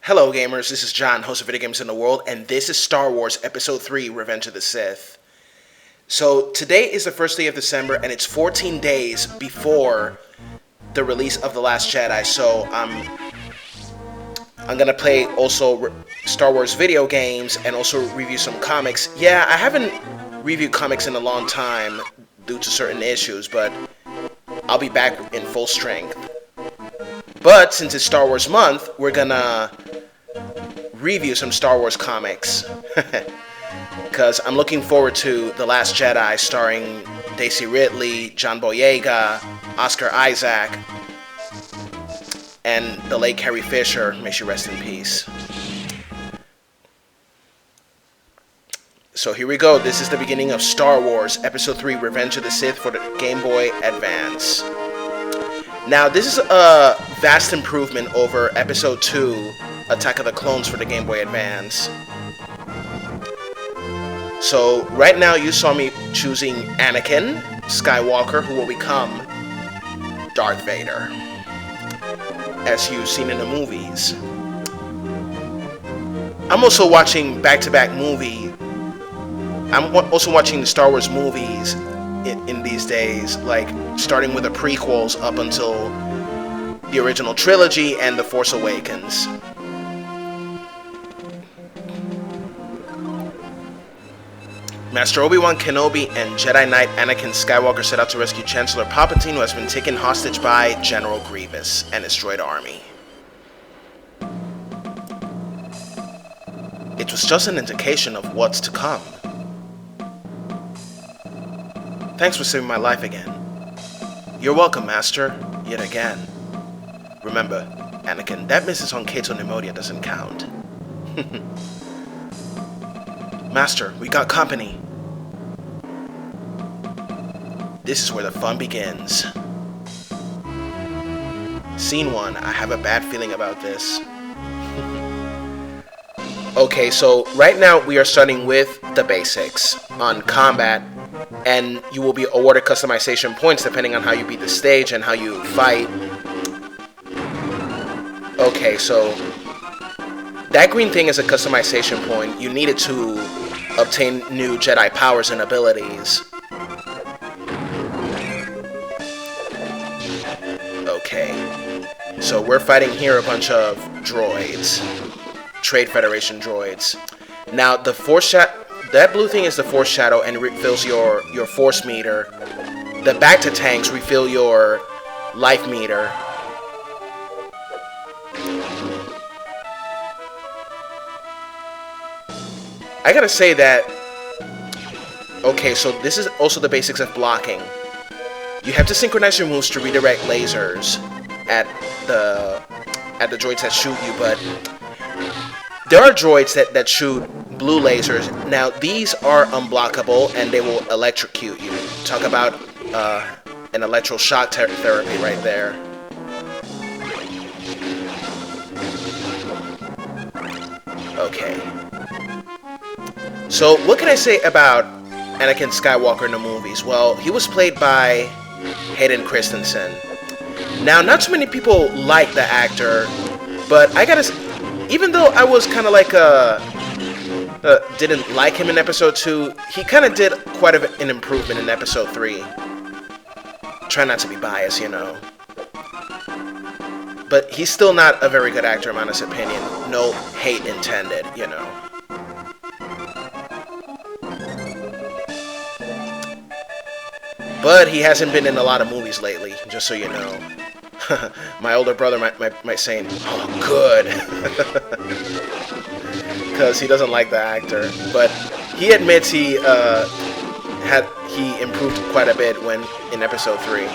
Hello gamers, this is John, host of Video Games in the World, and this is Star Wars Episode 3, Revenge of the Sith. So today is the first day of December, and it's 14 days before the release of The Last Jedi, so I'm gonna play also Star Wars video games and also review some comics. Yeah, I haven't reviewed comics in a long time due to certain issues, but I'll be back in full strength. But since it's Star Wars month, we're gonna review some Star Wars comics. Because I'm looking forward to The Last Jedi starring Daisy Ridley, John Boyega, Oscar Isaac, and the late Carrie Fisher. May she rest in peace. So here we go. This is the beginning of Star Wars Episode 3, Revenge of the Sith for the Game Boy Advance. Now, this is a vast improvement over Episode 2, Attack of the Clones for the Game Boy Advance. So, right now you saw me choosing Anakin Skywalker, who will become Darth Vader, as you've seen in the movies. I'm also watching back-to-back movie. I'm also watching the Star Wars movies in these days, like starting with the prequels up until the original trilogy and The Force Awakens. Master Obi-Wan Kenobi and Jedi Knight Anakin Skywalker set out to rescue Chancellor Palpatine, who has been taken hostage by General Grievous and his droid army. It was just an indication of what's to come. Thanks for saving my life again. You're welcome, Master, yet again. Remember, Anakin, that missus on Cato Neimoidia doesn't count. Master, we got company. This is where the fun begins. Scene 1. I have a bad feeling about this. Okay, so right now we are starting with the basics on combat, and you will be awarded customization points depending on how you beat the stage and how you fight. Okay, so that green thing is a customization point. You need it to obtain new Jedi powers and abilities. Okay, so we're fighting here a bunch of droids, Trade Federation droids. Now the that blue thing is the Force Shadow and refills your Force meter. The Bacta tanks refill your life meter. I gotta say that, okay, so this is also the basics of blocking. You have to synchronize your moves to redirect lasers at the droids that shoot you, but there are droids that shoot blue lasers. Now, these are unblockable and they will electrocute you. Talk about an electroshock therapy right there. Okay. So, what can I say about Anakin Skywalker in the movies? Well, he was played by Hayden Christensen. Now, not too many people like the actor, but I gotta say, even though I was kind of like didn't like him in Episode 2, he kind of did quite an improvement in Episode 3. Try not to be biased, you know. But he's still not a very good actor, in my honest opinion. No hate intended, you know. But he hasn't been in a lot of movies lately, just so you know. My older brother might say, oh, good. Because he doesn't like the actor. But he admits he improved quite a bit when in Episode 3.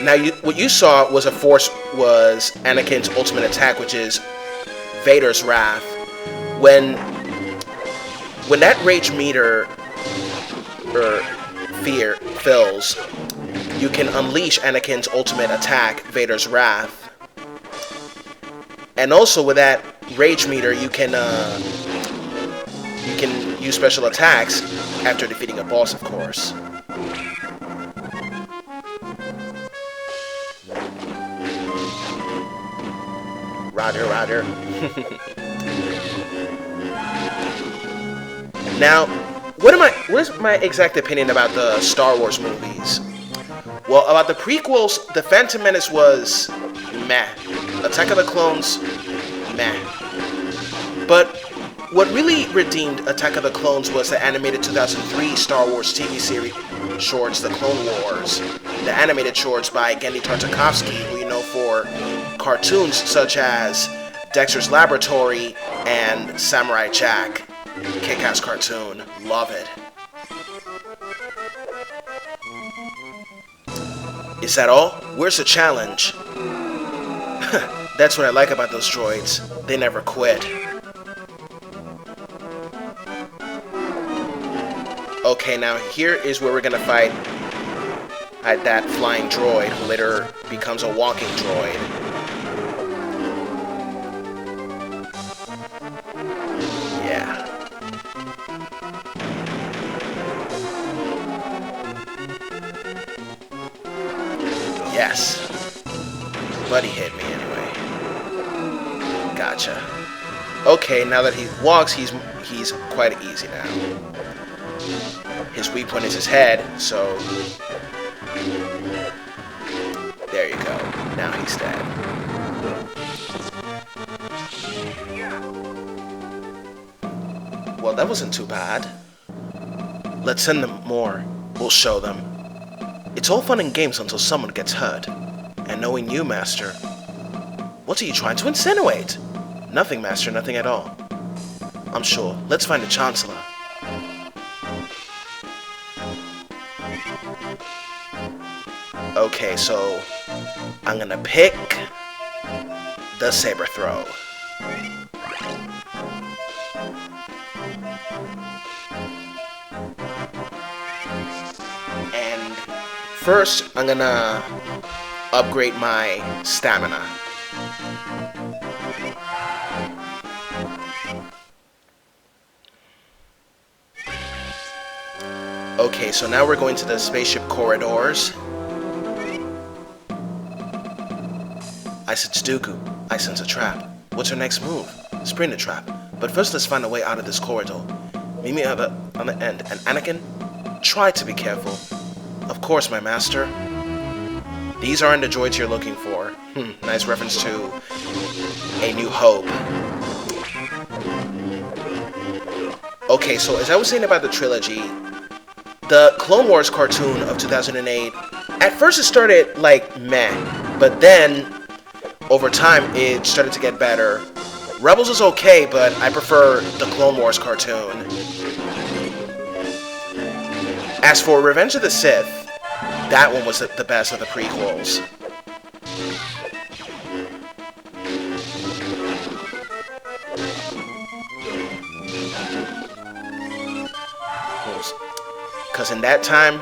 Now, what you saw was was Anakin's ultimate attack, which is Vader's Wrath. When that rage meter or fear fills, you can unleash Anakin's ultimate attack, Vader's Wrath. And also with that rage meter, you can use special attacks after defeating a boss, of course. Roger, roger. Now, what is my exact opinion about the Star Wars movies? Well, about the prequels, The Phantom Menace was meh. Attack of the Clones, meh. But what really redeemed Attack of the Clones was the animated 2003 Star Wars TV series shorts, The Clone Wars. The animated shorts by Genndy Tartakovsky, who you know for cartoons such as Dexter's Laboratory and Samurai Jack. Kick-ass cartoon. Love it. Is that all? Where's the challenge? That's what I like about those droids. They never quit. Okay, now here is where we're gonna fight at that flying droid who later becomes a walking droid. Yeah. Yes. But he hit me anyway. Gotcha. Okay, now that he walks, he's quite easy now. His weak point is his head, so there you go. Now he's dead. Well, that wasn't too bad. Let's send them more. We'll show them. It's all fun and games until someone gets hurt. And knowing you, Master, what are you trying to insinuate? Nothing, Master, nothing at all. I'm sure. Let's find the Chancellor. Okay, so I'm gonna pick the saber throw. And first, I'm gonna upgrade my stamina. Okay, so now we're going to the spaceship corridors. I sense Dooku. I sense a trap. What's her next move? Spring the trap. But first, let's find a way out of this corridor. Meet me on the end. And Anakin, try to be careful. Of course, my master. These aren't the droids you're looking for. Nice reference to A New Hope. Okay, so as I was saying about the trilogy, the Clone Wars cartoon of 2008, at first it started like meh, but then over time it started to get better. Rebels is okay, but I prefer the Clone Wars cartoon. As for Revenge of the Sith, that one was the best of the prequels. Cause in that time,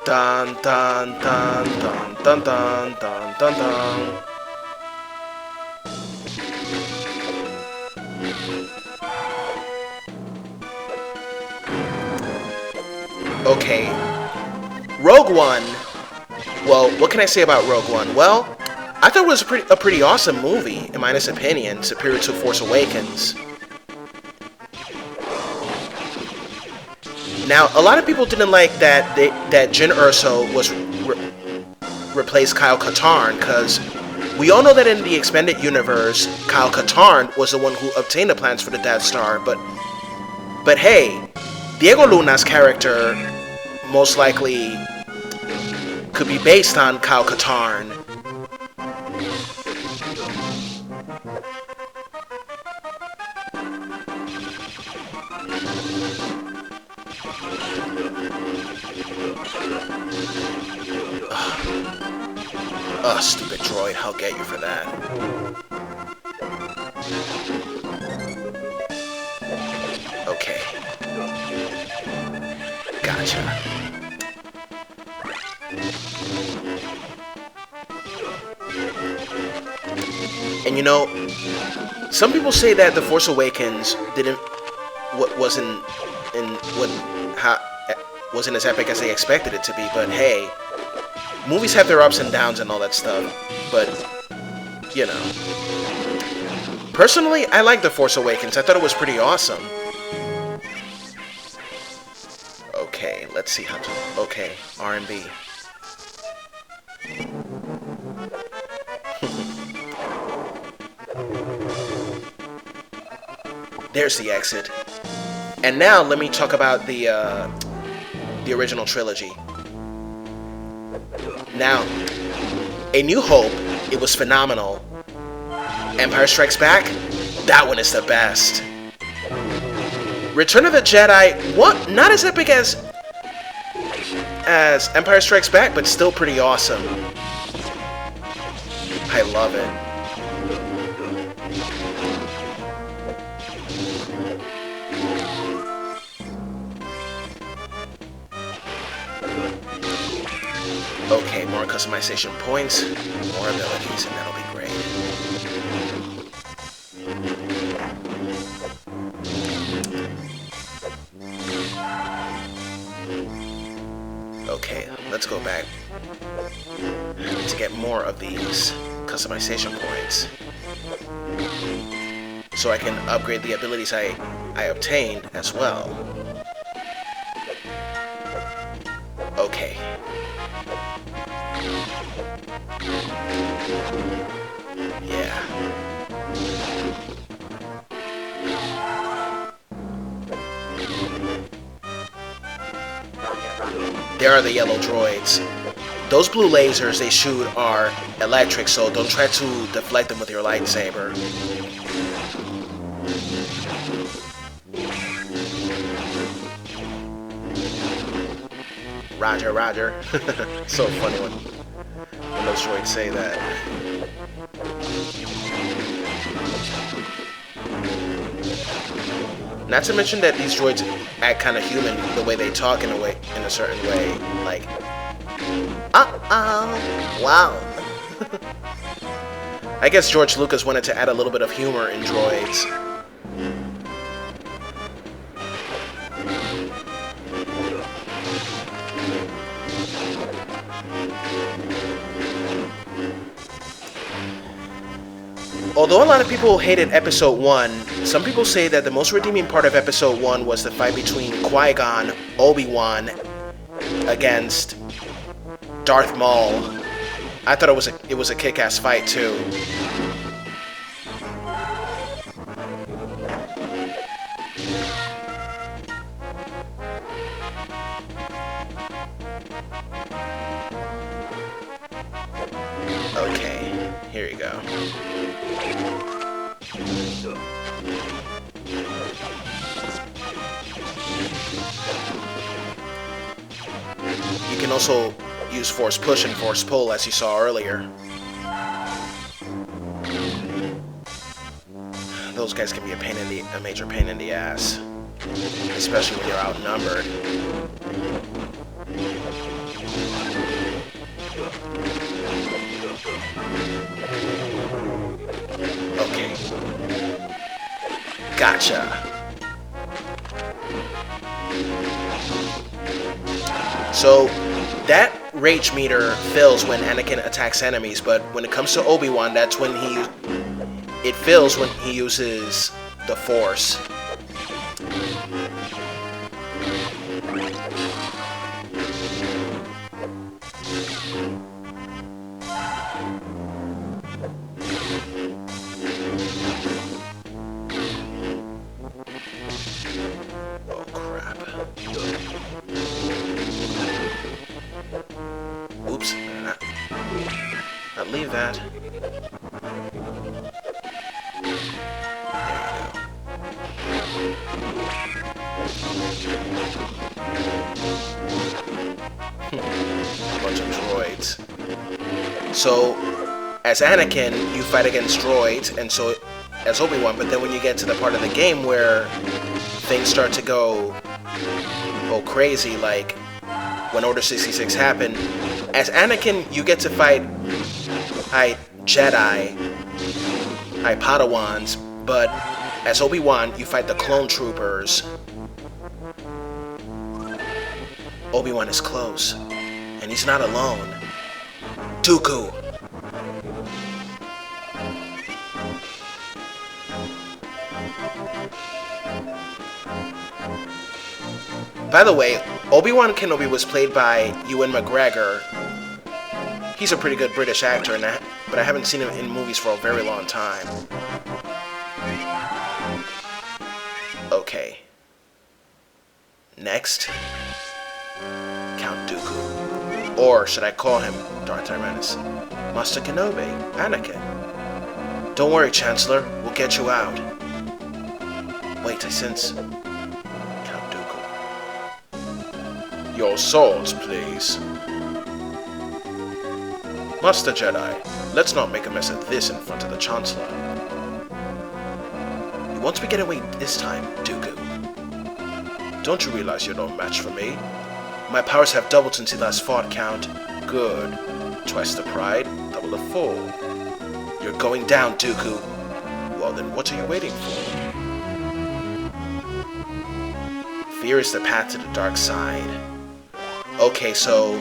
dun dun dun dun dun dun dun dun dun. Okay, Rogue One. Well, what can I say about Rogue One? Well, I thought it was a pretty awesome movie, in my honest opinion, superior to Force Awakens. Now, a lot of people didn't like that Jyn Erso was replaced Kyle Katarn, because we all know that in the expanded universe, Kyle Katarn was the one who obtained the plans for the Death Star, but hey, Diego Luna's character most likely could be based on Kyle Katarn. Stupid droid, I'll get you for that. Okay. Gotcha. And you know, some people say that The Force Awakens wasn't as epic as they expected it to be, but hey, movies have their ups and downs and all that stuff, but, you know. Personally, I like The Force Awakens. I thought it was pretty awesome. Okay, let's see how to... Okay, R&B. There's the exit. And now let me talk about the original trilogy. Now, A New Hope, it was phenomenal. Empire Strikes Back, that one is the best. Return of the Jedi, what? Not as epic as Empire Strikes Back, but still pretty awesome. I love it. Okay, more customization points, more abilities, and that'll be great. Okay, let's go back. I need to get more of these customization points so I can upgrade the abilities I obtained as well. Okay. Yeah. There are the yellow droids. Those blue lasers they shoot are electric, so don't try to deflect them with your lightsaber. Roger, roger. So funny when those droids say that. Not to mention that these droids act kind of human, the way they talk in a certain way, like, wow. I guess George Lucas wanted to add a little bit of humor in droids. Although a lot of people hated Episode 1, some people say that the most redeeming part of Episode 1 was the fight between Qui-Gon, Obi-Wan, against Darth Maul. I thought it was a kick-ass fight too. Okay, here you go. You can also use Force Push and Force Pull, as you saw earlier. Those guys can be a major pain in the ass, especially when you're outnumbered. Okay. Gotcha. So, that rage meter fills when Anakin attacks enemies, but when it comes to Obi-Wan, that's when it fills when he uses the Force. Oh crap. Oops. Not leave that. Bunch of droids. So, as Anakin, you fight against droids, and so as Obi-Wan, but then when you get to the part of the game where things start to go crazy, like when Order 66 happened, as Anakin, you get to fight Jedi, Padawans, but as Obi-Wan, you fight the clone troopers. Obi-Wan is close, and he's not alone. Dooku. By the way, Obi-Wan Kenobi was played by Ewan McGregor. He's a pretty good British actor, but I haven't seen him in movies for a very long time. Okay. Next, Count Dooku. Or should I call him Darth Tyrannus? Master Kenobi, Anakin. Don't worry, Chancellor, we'll get you out. Wait, I sense... Count Dooku. Your swords, please. Master Jedi, let's not make a mess of this in front of the Chancellor. You want to be getting away this time, Dooku? Don't you realize you're no match for me? My powers have doubled since you last fought, Count. Good. Twice the pride, double the fall. You're going down, Dooku. Well then, what are you waiting for? Fear is the path to the dark side. Okay, so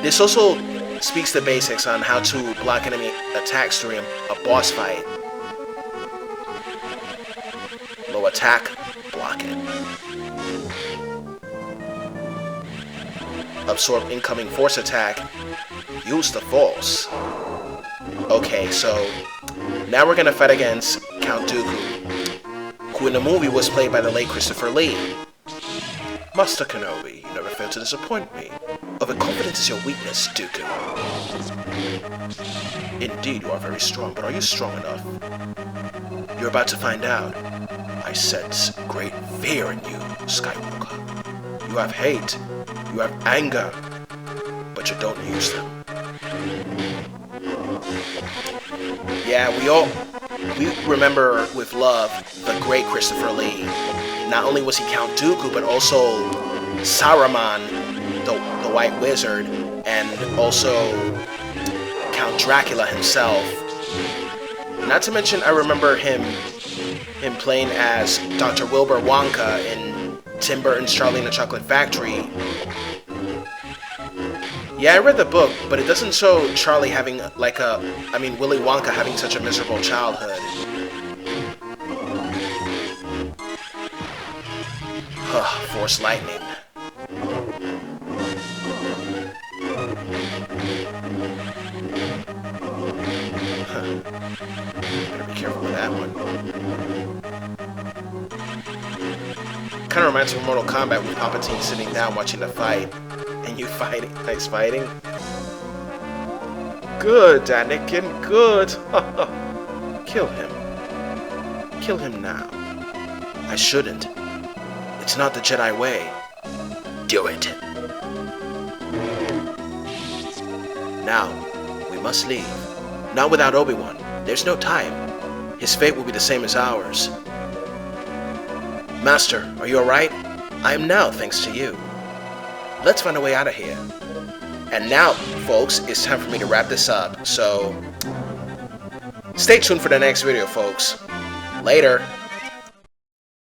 this also speaks the basics on how to block enemy attacks during a boss fight. Low attack, block it. Absorb incoming force attack, use the force. Okay, so now we're gonna fight against Count Dooku, who in the movie was played by the late Christopher Lee. Master Kenobi, you never fail to disappoint me. Overconfidence is your weakness, Dooku. Indeed, you are very strong, but are you strong enough? You're about to find out. I sense great fear in you, Skywalker. You have hate, you have anger, but you don't use them. Yeah, we remember with love the great Christopher Lee. Not only was he Count Dooku, but also Saruman, the White Wizard, and also Count Dracula himself. Not to mention, I remember him playing as Dr. Wilbur Wonka in Tim Burton's Charlie and the Chocolate Factory. Yeah, I read the book, but it doesn't show Charlie having Willy Wonka having such a miserable childhood. Force lightning. Better be careful with that one. Kind of reminds me of Mortal Kombat with Palpatine sitting down watching the fight. And you fighting. Nice fighting. Good, Anakin, good. Kill him. Kill him now. I shouldn't. It's not the Jedi way. Do it. Now, we must leave. Not without Obi-Wan. There's no time. His fate will be the same as ours. Master, are you alright? I am now, thanks to you. Let's find a way out of here. And now, folks, it's time for me to wrap this up. So, stay tuned for the next video, folks. Later.